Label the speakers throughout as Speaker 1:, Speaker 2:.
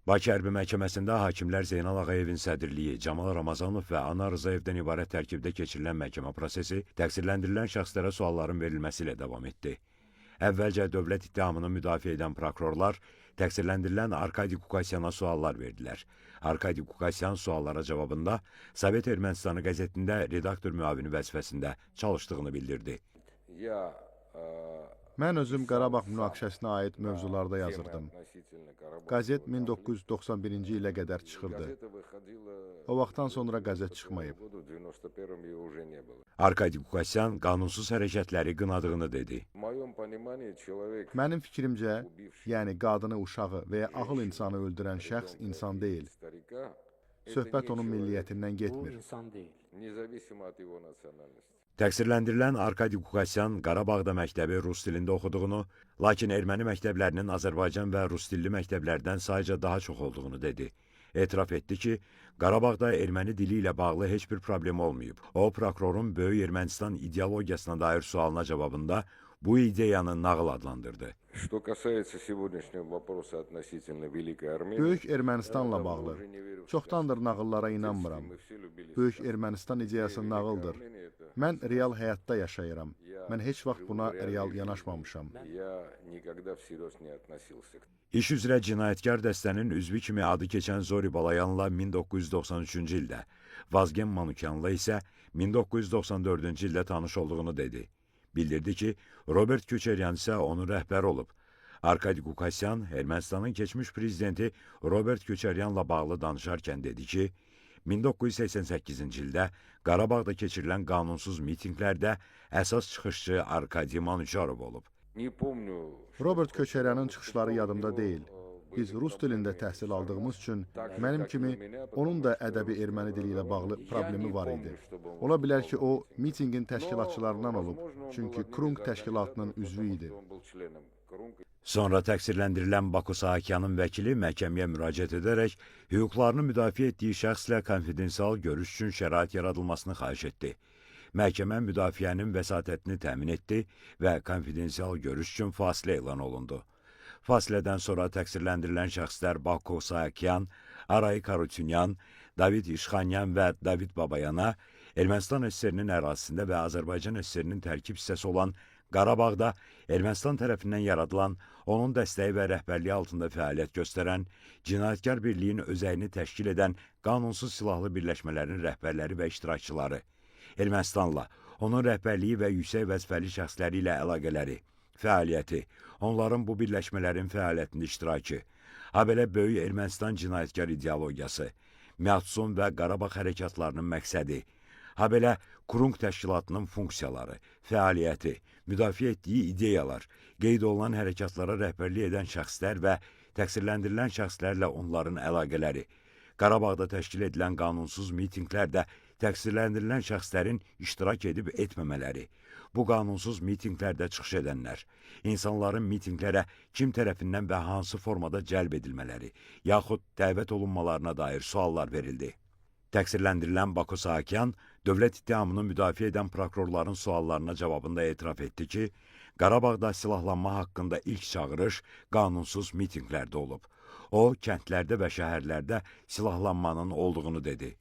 Speaker 1: Bakı Hərbi Məhkəməsində hakimlər Zeynal Ağayevin sədrliyi, Camal Ramazanov və Ana Rızayevdən ibarət tərkibdə keçirilən məhkəmə prosesi təqsirləndirilən şəxslərə sualların verilməsi ilə davam etdi. Əvvəlcə dövlət ittihamını müdafiə edən prokurorlar təqsirləndirilən Arkadi Qukasyana suallar verdilər. Arkadi Qukasyan suallara cavabında Sovet Ermənistanı qəzetində redaktor müavini vəzifəsində çalışdığını bildirdi.
Speaker 2: Mən özüm Qarabağ münaqişəsinə aid mövzularda yazırdım. Qəzet 1991-ci ilə qədər çıxırdı. O vaxtdan sonra qəzet çıxmayıb.
Speaker 1: Arkadi Qukasyan qanunsuz hərəkətləri qınadığını dedi.
Speaker 2: Mənim fikrimcə, yəni qadını, uşağı və ya ağıl insanı öldürən şəxs insan deyil. Söhbət onun milliyyətindən getmir.
Speaker 1: Təqsirləndirilən Arkadi Qukasyan Qarabağda məktəbi rus dilində oxuduğunu, lakin erməni məktəblərinin Azərbaycan və rus dilli məktəblərdən sayca daha çox olduğunu dedi. Etiraf etdi ki, Qarabağda erməni dili ilə bağlı heç bir problem olmayıb. O, prokurorun Böyük Ermənistan ideologiyasına dair sualına cavabında bu ideyanı nağıl adlandırdı.
Speaker 2: Böyük Ermənistanla bağlı. Çoxdandır nağıllara inanmıram. Böyük Ermənistan ideyası nağıldır. Mən real həyatda yaşayıram. Mən heç vaxt buna real yanaşmamışam.
Speaker 1: İş üzrə cinayətkar dəstənin üzvü kimi adı keçən Zori Balayanla 1993-cü ildə, Vazgen Manukyanla isə 1994-cü ildə tanış olduğunu dedi. Bildirdi ki, Robert Köçəryan isə onun rəhbəri olub. Arkadi Qukasyan Ermənistanın keçmiş prezidenti Robert Köçəryanla bağlı danışarkən dedi ki, 1988-ci ildə Qarabağda keçirilən qanunsuz mitinqlərdə əsas çıxışçı Arkadi Manukyanov olub.
Speaker 2: Robert Köçəryanın çıxışları yadımda deyil. Biz rus dilində təhsil aldığımız üçün mənim kimi onun da ədəbi erməni dili ilə bağlı problemi var idi. Ola bilər ki, o mitinqin təşkilatçılarından olub, çünki Krung təşkilatının üzvü idi.
Speaker 1: Sonra təqsirləndirilən Baku Sahakyanın vəkili məhkəməyə müraciət edərək hüquqlarını müdafiə etdiyi şəxslə konfidensial görüş üçün şərait yaradılmasını xahiş etdi. Məhkəmə müdafiənin vəsatətini təmin etdi və konfidensial görüş üçün fasilə elan olundu. Fasilədən sonra təqsirləndirilən şəxslər Baku Sahakyan, Aray Karutunyan, David İşxanyan və David Babayana Ermənistan SSR-nin ərazisində və Azərbaycan SSR-nin tərkib hissəsi olan Qarabağda Ermənistan tərəfindən yaradılan, onun dəstəyi və rəhbərliyi altında fəaliyyət göstərən, cinayətkar birliyin özəyini təşkil edən qanunsuz silahlı birləşmələrin rəhbərləri və iştirakçıları, Ermənistanla, onun rəhbərliyi və yüksək vəzifəli şəxsləri ilə əlaqələri, fəaliyyəti, onların bu birləşmələrin fəaliyyətində iştirakı, habelə Böyük Ermənistan cinayətkar ideologiyası, Myatsun və Qarabağ hərəkatlarının məqsədi, habelə Krung təşkilatının funksiyaları, fəaliyyəti, müdafiə etdiyi ideyalar, qeyd olunan hərəkatlara rəhbərlik edən şəxslər və təqsirləndirilən şəxslərlə onların əlaqələri, Qarabağda təşkil edilən qanunsuz mitinqlərdə təqsirləndirilən şəxslərin iştirak edib etməmələri, bu qanunsuz mitinqlərdə çıxış edənlər, insanların mitinqlərə kim tərəfindən və hansı formada cəlb edilmələri, yaxud dəvət olunmalarına dair suallar verildi. Təqsirləndirilən Baku Sahakyan dövlət ittihamını müdafiə edən prokurorların suallarına cavabında etiraf etdi ki, Qarabağda silahlanma haqqında ilk çağırış qanunsuz mitinqlərdə olub. O, kəndlərdə və şəhərlərdə silahlanmanın olduğunu dedi.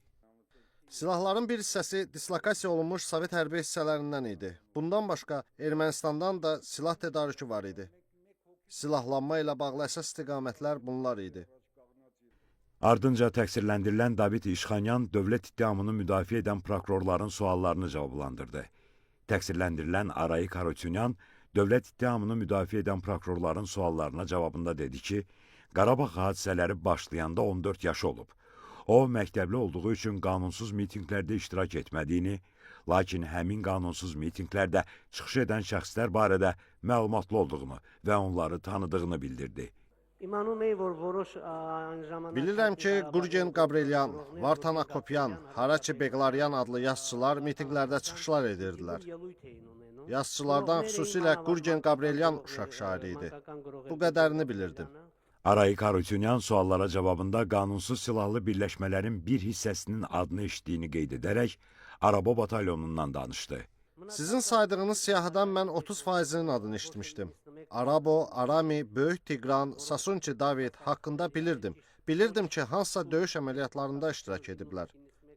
Speaker 3: Silahların bir hissəsi dislokasiya olunmuş Sovet hərbi hissələrindən idi. Bundan başqa Ermənistandan da silah tədarükü var idi. Silahlanma ilə bağlı əsas istiqamətlər bunlar idi.
Speaker 1: Ardınca təqsirləndirilən David İşxanyan dövlət ittihamını müdafiə edən prokurorların suallarını cavablandırdı. Təqsirləndirilən Aray Karutunyan dövlət ittihamını müdafiə edən prokurorların suallarına cavabında dedi ki, Qarabağ hadisələri başlayanda 14 yaşı olub. O, məktəbli olduğu üçün qanunsuz mitinqlərdə iştirak etmədiyini, lakin həmin qanunsuz mitinqlərdə çıxış edən şəxslər barədə məlumatlı olduğunu və onları tanıdığını bildirdi.
Speaker 3: Bilirəm ki, Gurgen Gabrelyan, Vartan Akopyan, Haraçi Beqlaryan adlı yazıçılar mitinqlərdə çıxışlar edirdilər. Yazıçılardan xüsusilə Gurgen Gabrelyan uşaq şairi idi. Bu qədərini bilirdim.
Speaker 1: Aray Karutunyan suallara cavabında qanunsuz silahlı birləşmələrin bir hissəsinin adını eşitdiyini qeyd edərək Arabo batalyonundan danışdı.
Speaker 3: Sizin saydığınız siyahıdan mən 30%-nin adını eşitmişdim. Arabo, Arami, Böyük Tigran, Sasunçi David haqqında bilirdim. Bilirdim ki, hansısa döyüş əməliyyatlarında iştirak ediblər.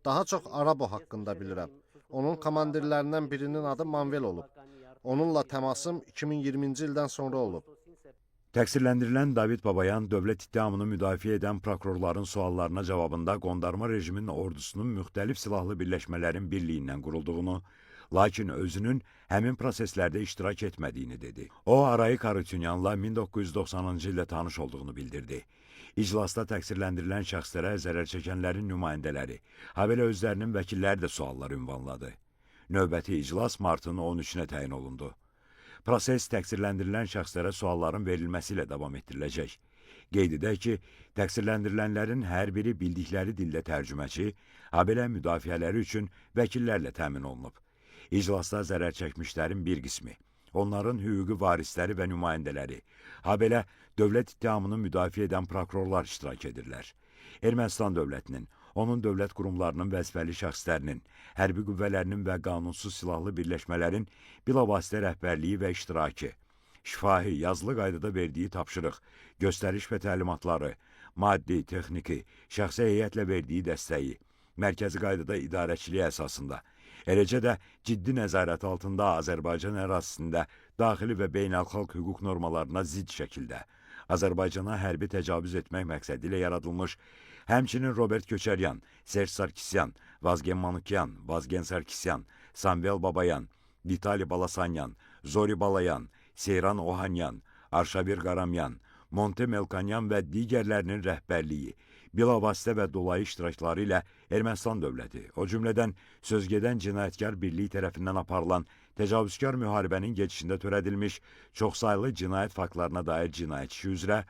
Speaker 3: Daha çox Arabo haqqında bilirəm. Onun komandirlərindən birinin adı Manvel olub. Onunla təmasım 2020-ci ildən sonra olub.
Speaker 1: Təqsirləndirilən David Babayan dövlət ittihamını müdafiə edən prokurorların suallarına cavabında qondarma rejimin ordusunun müxtəlif silahlı birləşmələrin birliyindən qurulduğunu, lakin özünün həmin proseslərdə iştirak etmədiyini dedi. O, Arayik Harutyunyanla 1990-cı ildə tanış olduğunu bildirdi. İclasda təqsirləndirilən şəxslərə zərər çəkənlərin nümayəndələri, habelə özlərinin vəkilləri də suallar ünvanladı. Növbəti iclas martın 13-nə təyin olundu. Proses təqsirləndirilən şəxslərə sualların verilməsi ilə davam etdiriləcək. Qeyd edək ki, təqsirləndirilənlərin hər biri bildikləri dildə tərcüməçi, habelə müdafiələri üçün vəkillərlə təmin olunub. İclasda zərər çəkmişlərin bir qismi, onların hüquqi varisləri və nümayəndələri, habelə dövlət ittihamını müdafiə edən prokurorlar iştirak edirlər. Ermənistan dövlətinin, onun dövlət qurumlarının vəzifəli şəxslərinin, hərbi qüvvələrinin və qanunsuz silahlı birləşmələrin bilavasitə rəhbərliyi və iştirakı, şifahi, yazılı qaydada verdiyi tapşırıq, göstəriş və təlimatları, maddi, texniki, şəxsi heyətlə verdiyi dəstəyi, mərkəzi qaydada idarəçiliyi əsasında, eləcə də ciddi nəzarət altında Azərbaycan ərazisində daxili və beynəlxalq hüquq normalarına zidd şəkildə Azərbaycana hərbi təcavüz etmək məqsədi ilə yaradılmış, həmçinin Robert Köçəryan, Serj Sarkisyan, Vazgen Manukyan, Vazgen Sarkisyan, Samvel Babayan, Vitali Balasanyan, Zori Balayan, Seyran Ohanyan, Arşavir Qaramyan, Monte Melkanyan və digərlərinin rəhbərliyi, bilavasitə və dolayı iştirakları ilə Ermənistan dövləti, o cümlədən sözgedən cinayətkar birliyi tərəfindən aparılan təcavüzkar müharibənin gedişində törədilmiş çoxsaylı cinayət faktlarına dair cinayət işi üzrə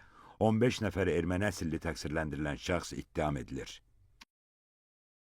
Speaker 1: 15 nəfər erməni əsilli təqsirləndirilən şəxs ittiham edilir.